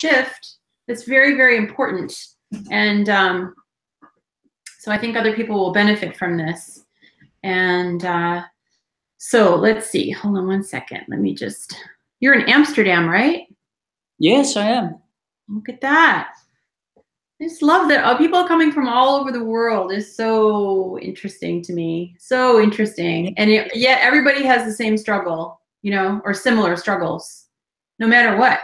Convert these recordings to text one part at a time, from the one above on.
shift that's very, very important. And so I think other people will benefit from this. And so let's see. Hold on one second. Let me just, you're in Amsterdam, right? Yes, I am. Look at that. I just love that people coming from all over the world is so interesting to me. So interesting. And yet everybody has the same struggle, you know, or similar struggles, no matter what.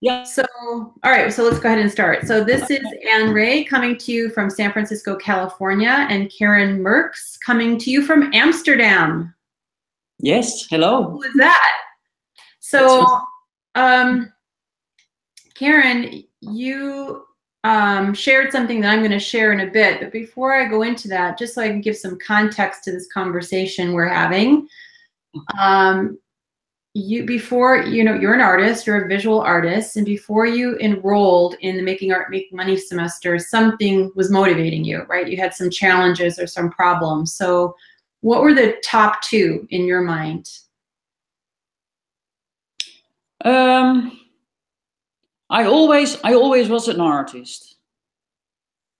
Yeah. So, all right, so let's go ahead and start. So this is Anne Ray coming to you from San Francisco, California, and Karinmerx coming to you from Amsterdam. Yes, hello. Who is that? So, Karen, you shared something that I'm going to share in a bit, but before I go into that, just so I can give some context to this conversation we're having, you're an artist, you're a visual artist, and before you enrolled in the Making Art Make Money semester, something was motivating you, right? You had some challenges or some problems. So what were the top two in your mind? I always was an artist.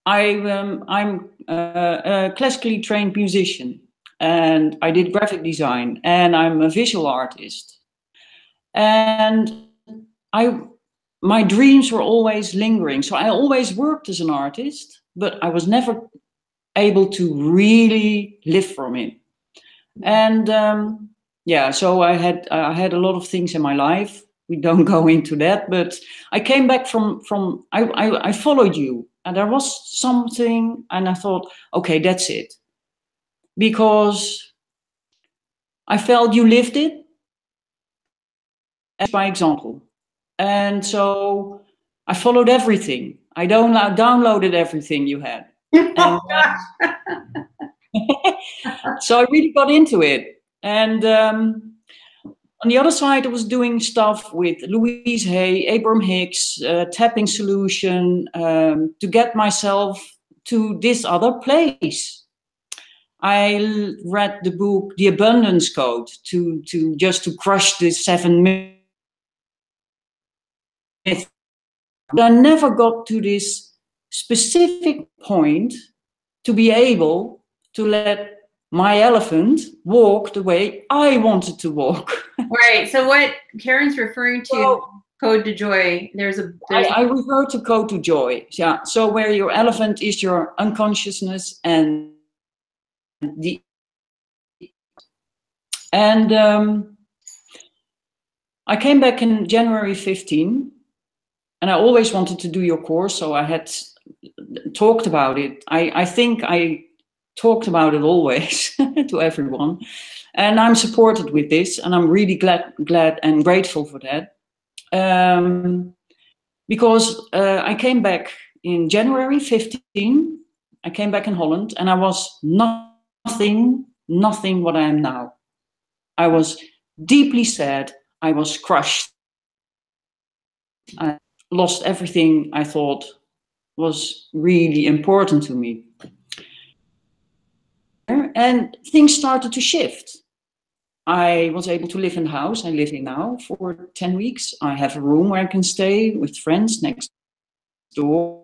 I'm a classically trained musician, and I did graphic design, and I'm a visual artist. And my dreams were always lingering. So I always worked as an artist, but I was never able to really live from it. And yeah, so I had a lot of things in my life. We don't go into that, but I came back I followed you, and there was something, and I thought, okay, that's it. Because I felt you lived it as by example. And so I followed everything. I downloaded everything you had. And, so I really got into it. And on the other side, I was doing stuff with Louise Hay, Abram Hicks, Tapping Solution, to get myself to this other place. I read the book, The Abundance Code, to crush the 7 myths. I never got to this specific point to be able to let my elephant walk the way I wanted to walk. Right. So what Karen's referring to, Code to Joy, I refer to Code to Joy. Yeah. So where your elephant is your unconsciousness and I came back in January 15, and I always wanted to do your course, so I had talked about it. I think I talked about it always to everyone, and I'm supported with this, and I'm really glad and grateful for that. Because I came back in January 15, I came back in Holland, and I was nothing what I am now. I was deeply sad. I was crushed. I lost everything I thought was really important to me. And things started to shift. I was able to live in the house I live in now for 10 weeks. I have a room where I can stay with friends next door.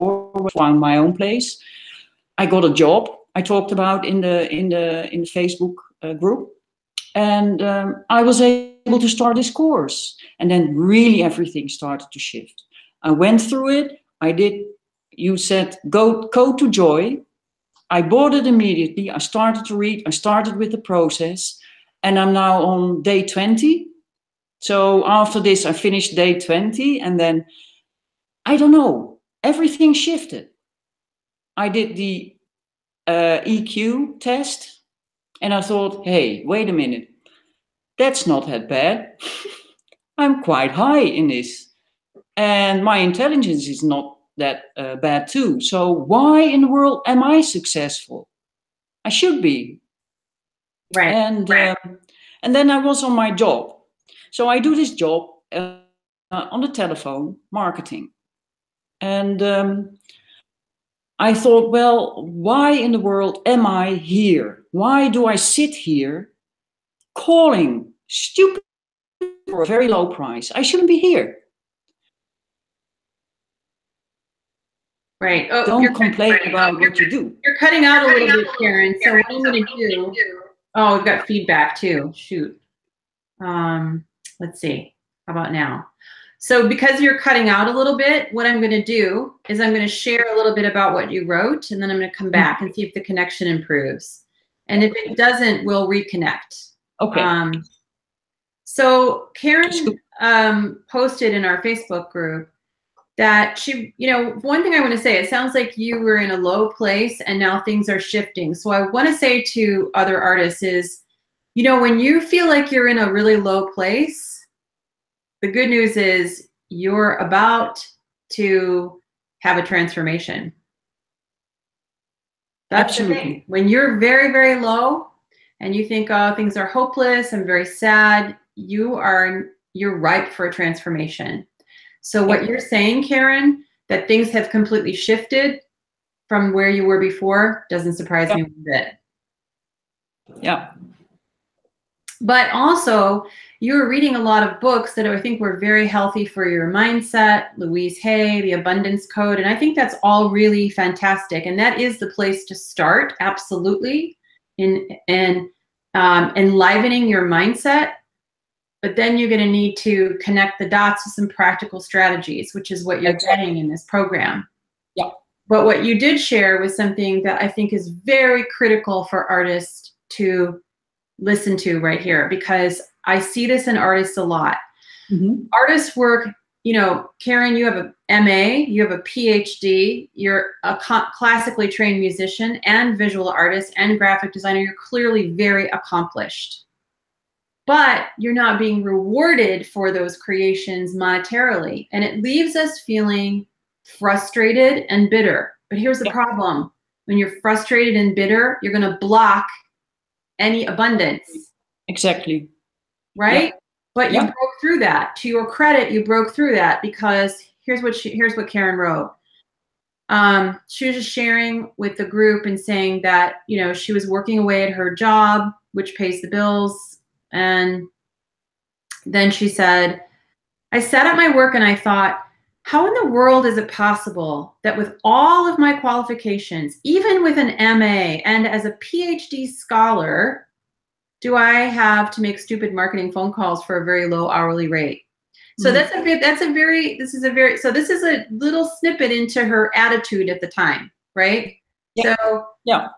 Found my own place. I got a job I talked about in the Facebook group. And I was able to start this course. And then really everything started to shift. I went through it. I did, you said, go to Joy. I bought it immediately. I started to read. I started with the process. And I'm now on day 20. So after this, I finished day 20. And then, I don't know, everything shifted. I did the EQ test. And I thought, hey, wait a minute. That's not that bad. I'm quite high in this. And my intelligence is not that bad too. So why in the world am I successful? I should be. Right. And then I was on my job. So I do this job on the telephone, marketing. And I thought, well, why in the world am I here? Why do I sit here calling stupid for a very low price? I shouldn't be here. Right. Oh, Don't complain about what you do. You're cutting out a little bit, Karen. So what I'm going to do, oh, we've got feedback too. Shoot. Let's see. How about now? So because you're cutting out a little bit, what I'm going to do is I'm going to share a little bit about what you wrote, and then I'm going to come back and see if the connection improves. And if it doesn't, we'll reconnect. Okay. So Karen posted in our Facebook group that she, one thing I want to say, it sounds like you were in a low place and now things are shifting. So I want to say to other artists is, when you feel like you're in a really low place, the good news is you're about to have a transformation. That's the thing. When you're very, very low and you think, oh, things are hopeless, I'm very sad, you're ripe for a transformation. So what you're saying, Karen, that things have completely shifted from where you were before, doesn't surprise me one bit. Yeah. But also, you were reading a lot of books that I think were very healthy for your mindset, Louise Hay, The Abundance Code, and I think that's all really fantastic. And that is the place to start, absolutely, in enlivening your mindset. But then you're going to need to connect the dots with some practical strategies, which is what you're getting in this program. Yeah. But what you did share was something that I think is very critical for artists to listen to right here, because I see this in artists a lot. Artists work, Karen, you have a MA, you have a PhD, you're a classically trained musician and visual artist and graphic designer. You're clearly very accomplished. But you're not being rewarded for those creations monetarily. And it leaves us feeling frustrated and bitter. But here's the problem. When you're frustrated and bitter, you're going to block any abundance. Exactly. Right? Yeah. But you broke through that. To your credit, you broke through that, because here's what Karen wrote. She was just sharing with the group and saying that, she was working away at her job, which pays the bills. And then she said, I sat at my work and I thought, how in the world is it possible that with all of my qualifications, even with an MA and as a PhD scholar, do I have to make stupid marketing phone calls for a very low hourly rate? So this is a little snippet into her attitude at the time, right? Yeah. So yeah.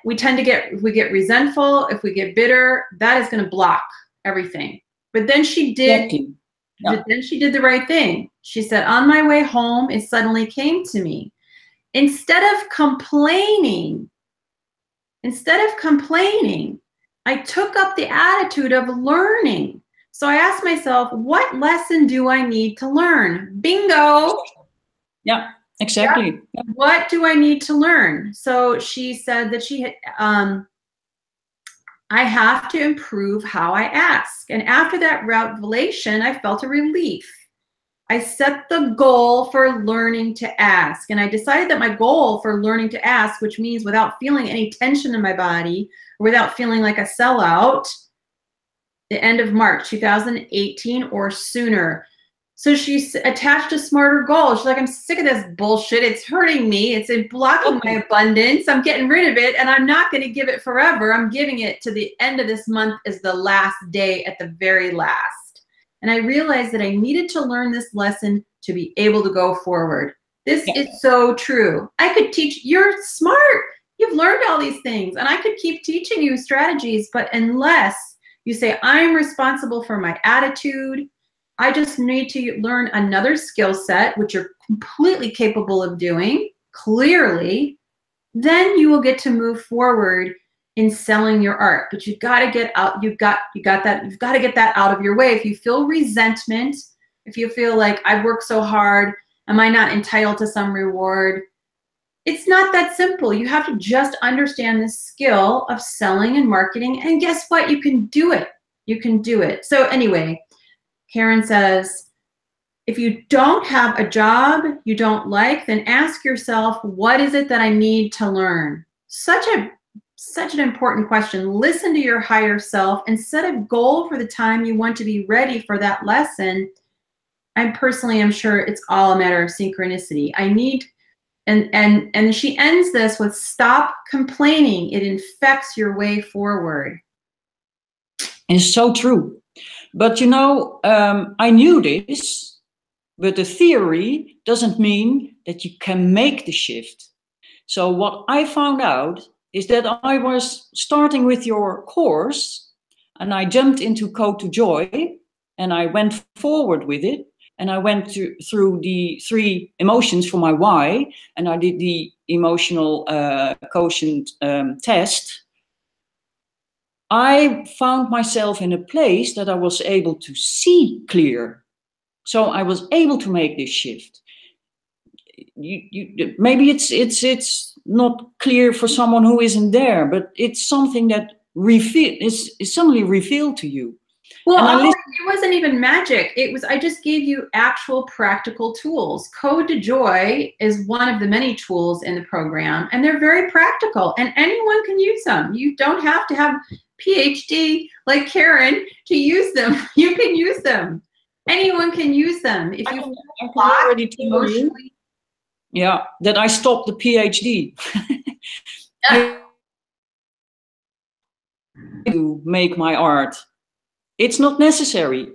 We tend to get, if we get resentful, if we get bitter, that is going to block everything. But then she did, the right thing. She said, on my way home, it suddenly came to me. Instead of complaining, I took up the attitude of learning. So I asked myself, what lesson do I need to learn? Bingo. Yeah. Exactly. Yeah. What do I need to learn? So she said that I have to improve how I ask. And after that revelation, I felt a relief. I set the goal for learning to ask. And I decided that my goal for learning to ask, which means without feeling any tension in my body, or without feeling like a sellout, the end of March 2018 or sooner. So she attached a smarter goal. She's like, I'm sick of this bullshit. It's hurting me. It's blocking my abundance. I'm getting rid of it, and I'm not going to give it forever. I'm giving it to the end of this month as the last day at the very last. And I realized that I needed to learn this lesson to be able to go forward. This is so true. I could teach. You're smart. You've learned all these things, and I could keep teaching you strategies, but unless you say, I'm responsible for my attitude, I just need to learn another skill set, which you're completely capable of doing, clearly, then you will get to move forward in selling your art. But you've got to get out, you've got to get that out of your way. If you feel resentment, if you feel like I've worked so hard, am I not entitled to some reward? It's not that simple. You have to just understand the skill of selling and marketing, and guess what? You can do it. You can do it. So anyway, Karen says, if you don't have a job you don't like, then ask yourself, what is it that I need to learn? Such an important question. Listen to your higher self and set a goal for the time you want to be ready for that lesson. I personally am sure it's all a matter of synchronicity. I need And she ends this with, stop complaining. It infects your way forward. It's so true. But you know, I knew this, but the theory doesn't mean that you can make the shift. So what I found out is that I was starting with your course, and I jumped into Code to Joy, and I went forward with it. And I went through the 3 emotions for my why, and I did the emotional quotient test. I found myself in a place that I was able to see clear. So I was able to make this shift. Maybe it's not clear for someone who isn't there, but it's something that is suddenly revealed to you. Well, it wasn't even magic. It was, I just gave you actual practical tools. Code to Joy is one of the many tools in the program, and they're very practical, and anyone can use them. You don't have to have PhD like Karen to use them. You can use them. Anyone can use them. If you already told you, yeah, that I stopped the PhD. To make my art. It's not necessary.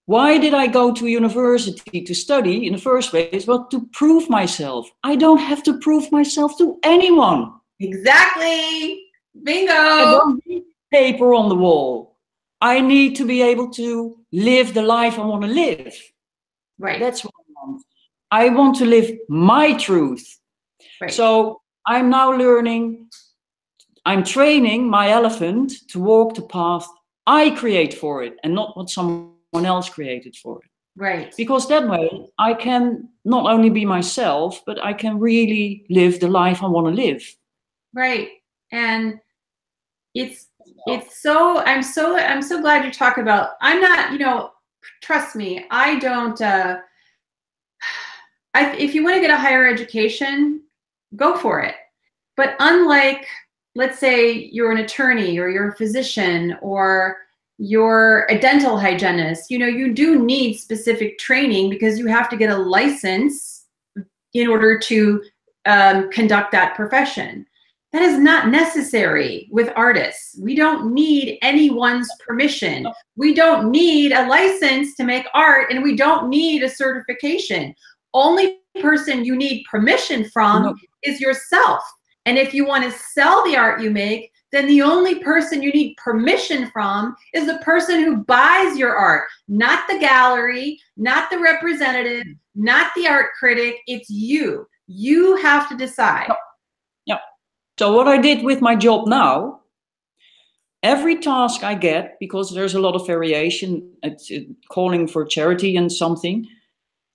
Why did I go to university to study in the first place? Well, to prove myself. I don't have to prove myself to anyone. Exactly. Bingo. I don't need paper on the wall. I need to be able to live the life I want to live. Right. That's what I want. I want to live my truth. Right. So I'm now learning, I'm training my elephant to walk the path I create for it, and not what someone else created for it. Right. Because that way I can not only be myself, but I can really live the life I want to live. Right. And it's so, I'm so glad you talk about, I'm not, you know, trust me, I don't, if you want to get a higher education, go for it. But unlike, let's say you're an attorney or you're a physician or you're a dental hygienist, you know, you do need specific training because you have to get a license in order to conduct that profession. That is not necessary with artists. We don't need anyone's permission. We don't need a license to make art, and we don't need a certification. Only person you need permission from is yourself. And if you want to sell the art you make, then the only person you need permission from is the person who buys your art, not the gallery, not the representative, not the art critic. It's you. You have to decide. Yeah. So what I did with my job now, every task I get, because there's a lot of variation, it's calling for charity and something,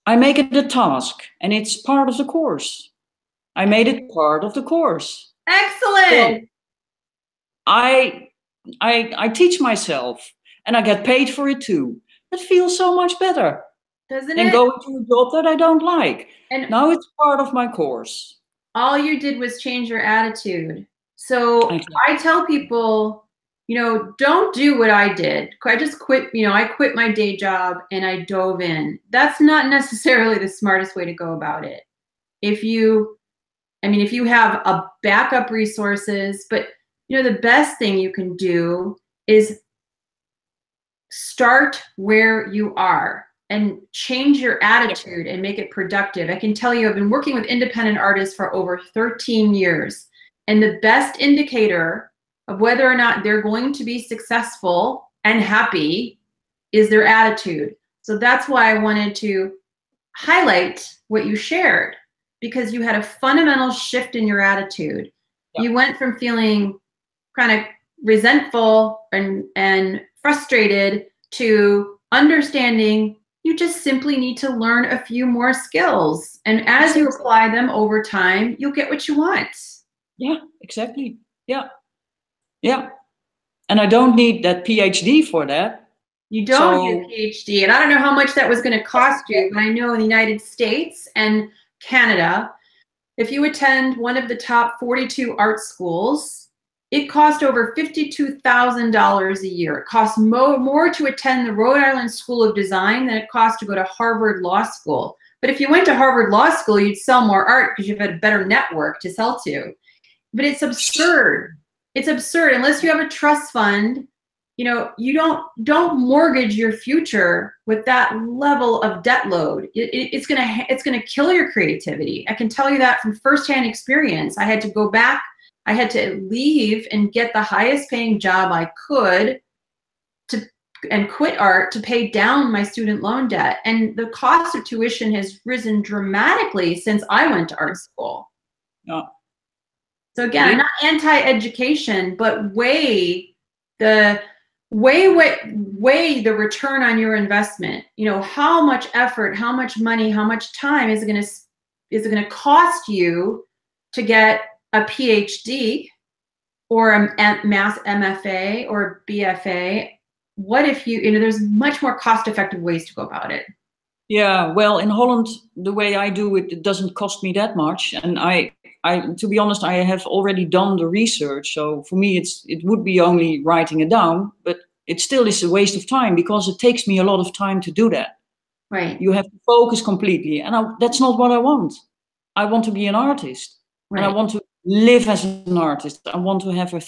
I make it a task, and it's part of the course. I made it part of the course. Excellent. So I teach myself, and I get paid for it too. It feels so much better, doesn't than it? going to a job that I don't like. And now it's part of my course. All you did was change your attitude. So I tell people, you know, don't do what I did. I just quit, you know, I quit my day job and I dove in. That's not necessarily the smartest way to go about it. If you have a backup resources, but you know, the best thing you can do is start where you are and change your attitude and make it productive. I can tell you, I've been working with independent artists for over 13 years. And the best indicator of whether or not they're going to be successful and happy is their attitude. So that's why I wanted to highlight what you shared, because you had a fundamental shift in your attitude. Yeah. You went from feeling kind of resentful and frustrated to understanding you just simply need to learn a few more skills. And as you apply them over time, you'll get what you want. Yeah, exactly. Yeah. Yeah. And I don't need that PhD for that. You don't need a PhD. And I don't know how much that was going to cost you, but I know in the United States and Canada, if you attend one of the top 42 art schools, it costs over $52,000 a year. It costs more to attend the Rhode Island School of Design than it costs to go to Harvard Law School. But if you went to Harvard Law School, you'd sell more art because you've had a better network to sell to. But it's absurd. It's absurd unless you have a trust fund. You know, you don't mortgage your future with that level of debt load. It's gonna kill your creativity. I can tell you that from firsthand experience. I had to go back. I had to leave and get the highest paying job I could and quit art to pay down my student loan debt. And the cost of tuition has risen dramatically since I went to art school. Yeah. So again, I'm not anti-education, but weigh the return on your investment. You know, how much effort, how much money, how much time is it gonna cost you to get a PhD or a mass MFA or BFA? What if you know, there's much more cost-effective ways to go about it. Yeah, well, in Holland, the way I do it, it doesn't cost me that much. And I, to be honest, I have already done the research. So for me, it would be only writing it down, but it still is a waste of time because it takes me a lot of time to do that. Right. You have to focus completely. And that's not what I want. I want to be an artist. Right. And I want to live as an artist. I want to have a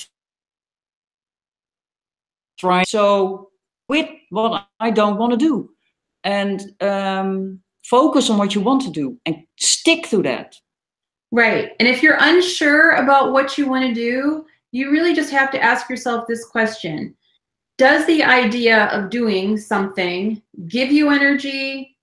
try. So quit what I don't want to do. And focus on what you want to do and stick to that. Right. And if you're unsure about what you want to do, you really just have to ask yourself this question. Does the idea of doing something give you energy,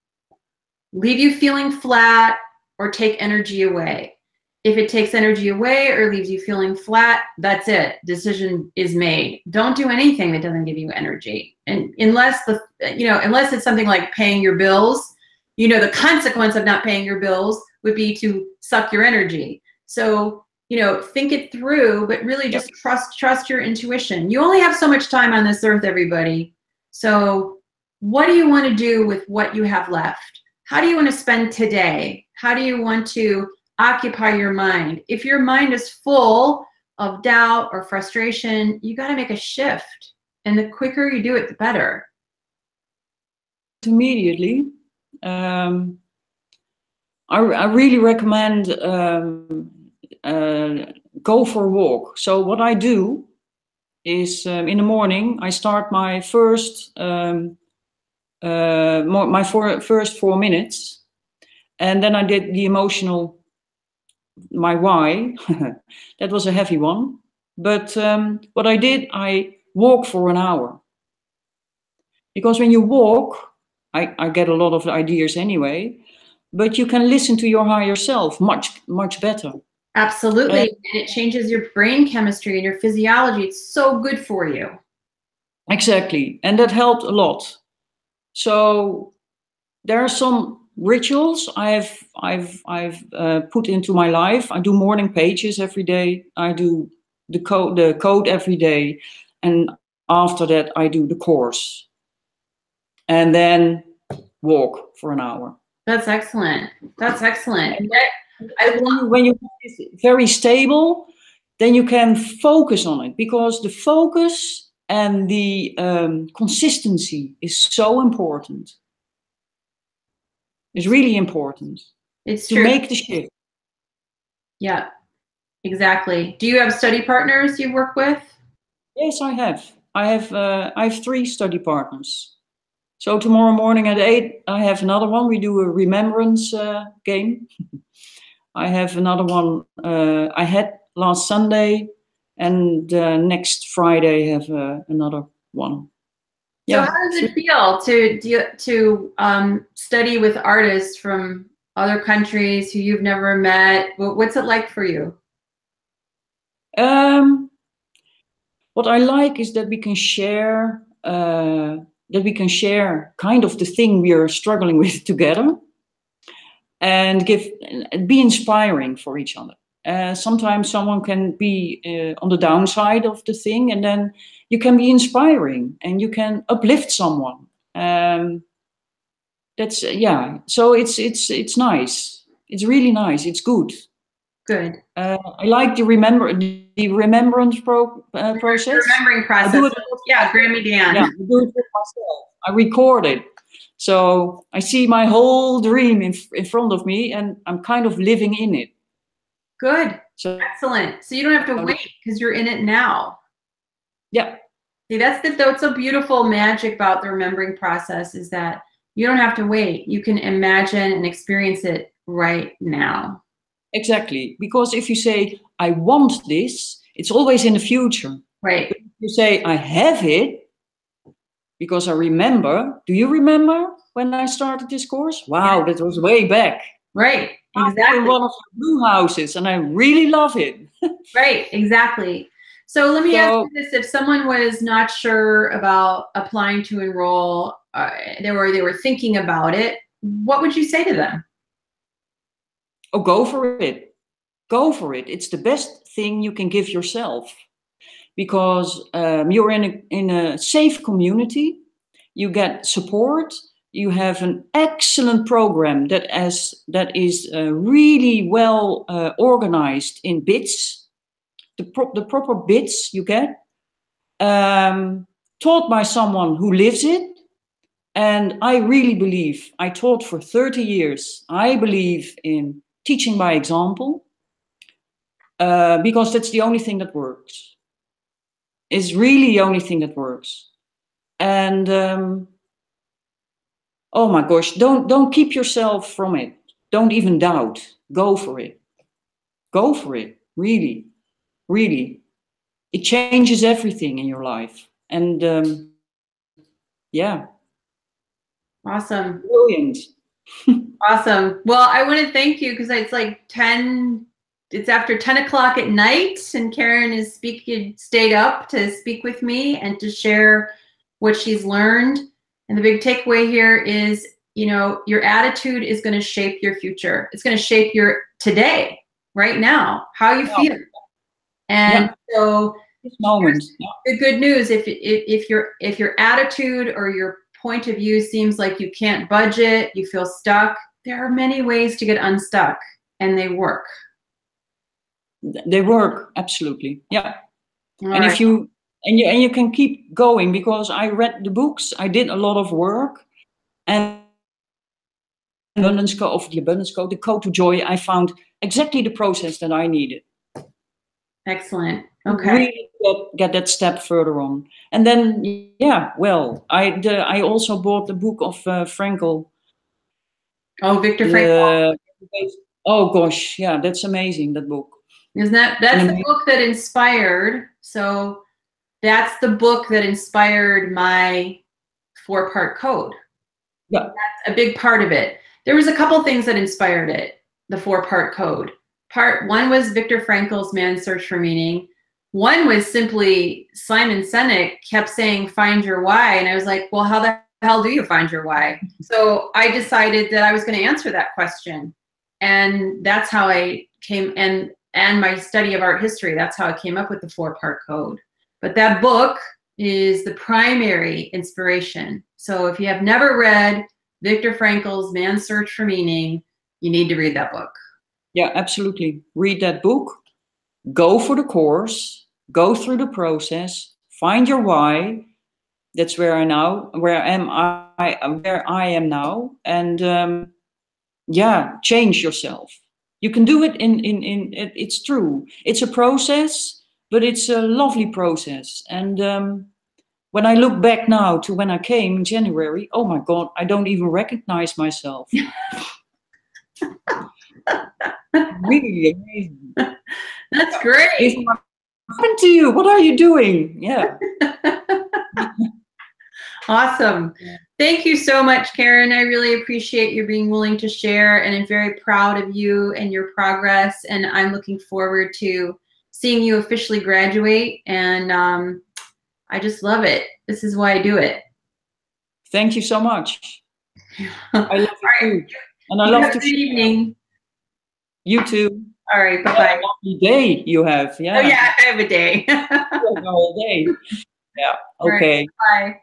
leave you feeling flat, or take energy away? If it takes energy away or leaves you feeling flat, that's it. Decision is made. Don't do anything that doesn't give you energy. And unless it's something like paying your bills, you know, the consequence of not paying your bills would be to suck your energy. So, you know, think it through, but really just trust your intuition. You only have so much time on this earth, everybody. So what do you want to do with what you have left? How do you want to spend today? How do you want to occupy your mind? If your mind is full of doubt or frustration, you got to make a shift. And the quicker you do it, the better. Immediately, I really recommend go for a walk. So what I do is in the morning, I start my first first 4 minutes, and then I did the emotional, my why. That was a heavy one. But what I did, I walk for an hour. Because when you walk, I get a lot of ideas anyway, but you can listen to your higher self much, much better. Absolutely. And it changes your brain chemistry and your physiology. It's so good for you. Exactly. And that helped a lot. So there are some rituals I've put into my life. I do morning pages every day. I do the code every day. And after that, I do the course. And then walk for an hour. That's excellent. That's excellent. When you're very stable, then you can focus on it, because the focus and the consistency is so important. It's really important. It's to true. Make the shift. Yeah, exactly. Do you have study partners you work with? Yes, I have. I have 3 study partners. So tomorrow morning at 8, I have another one. We do a remembrance game. I have another one I had last Sunday, and next Friday I have another one. So how does it feel to study with artists from other countries who you've never met? What's it like for you? What I like is that we can share kind of the thing we are struggling with together, and be inspiring for each other. Sometimes someone can be on the downside of the thing, and then you can be inspiring and you can uplift someone. That's So it's nice. It's really nice. It's good. Good. I like the remembrance process. Remembering process. Yeah, Grammy Dan. Yeah, I do it with myself. I record it. So I see my whole dream in front of me, and I'm kind of living in it. Good. So excellent. So you don't have to wait because you're in it now. Yeah. See, that's a beautiful magic about the remembering process, is that you don't have to wait. You can imagine and experience it right now. Exactly. Because if you say, I want this, it's always in the future. Right. But if you say, I have it, because I remember. Do you remember when I started this course? Wow, Yeah. that was way back. Right. Exactly. I'm in one of the blue houses, and I really love it. Right. Exactly. So let me ask you this: if someone was not sure about applying to enroll, they were thinking about it, what would you say to them? Oh, go for it. Go for it. It's the best thing you can give yourself, because you're in a safe community. You get support. You have an excellent program that is really well organized in bits. The proper bits you get, taught by someone who lives it. And I really believe, I taught for 30 years, I believe in teaching by example, because that's the only thing that works. It's really the only thing that works. And oh my gosh, don't keep yourself from it. Don't even doubt. Go for it. Go for it. Really, really. It changes everything in your life. And yeah. Awesome. Brilliant. Awesome. Well, I want to thank you, because it's like 10, it's after 10 o'clock at night, and Karen is stayed up to speak with me and to share what she's learned. And the big takeaway here is, your attitude is going to shape your future. It's going to shape your today, right now, how you feel. And so this moment, the good news, if your attitude or your point of view seems like you can't budget, you feel stuck, there are many ways to get unstuck, and they work. They work, absolutely. Yeah. All and right. if you can keep going, because I read the books, I did a lot of work, and the abundance code, the code to joy, I found exactly the process that I needed. Excellent. Okay. Really get that step further on. And then, yeah, well, I also bought the book of Frankl. Oh, Viktor Frankl. Oh gosh, yeah, that's amazing, that book. Isn't that's the book that inspired, so that's the book that inspired my 4-part code. Yeah. That's a big part of it. There was a couple things that inspired it, the 4-part code. Part one was Viktor Frankl's Man's Search for Meaning. One was simply Simon Sinek kept saying, find your why. And I was like, well, how the hell do you find your why? So I decided that I was going to answer that question. And that's how I came, and my study of art history, that's how I came up with the 4-part code. But that book is the primary inspiration. So if you have never read Viktor Frankl's Man's Search for Meaning, you need to read that book. Yeah, absolutely. Read that book. Go for the course. Go through the process. Find your why. That's where I am now. And yeah, change yourself. You can do it it's true. It's a process, but it's a lovely process. And when I look back now to when I came in January, oh my God, I don't even recognize myself. Really amazing. That's great. What happened to you? What are you doing? Yeah. Awesome. Thank you so much, Karen. I really appreciate you being willing to share, and I'm very proud of you and your progress. And I'm looking forward to seeing you officially graduate. And I just love it. This is why I do it. Thank you so much. I love you too. And I love to. Good evening. You too. All right. Bye-bye. Lovely day you have. Yeah. Oh yeah, I have a day. You have a whole day. Yeah. Okay. Right, bye.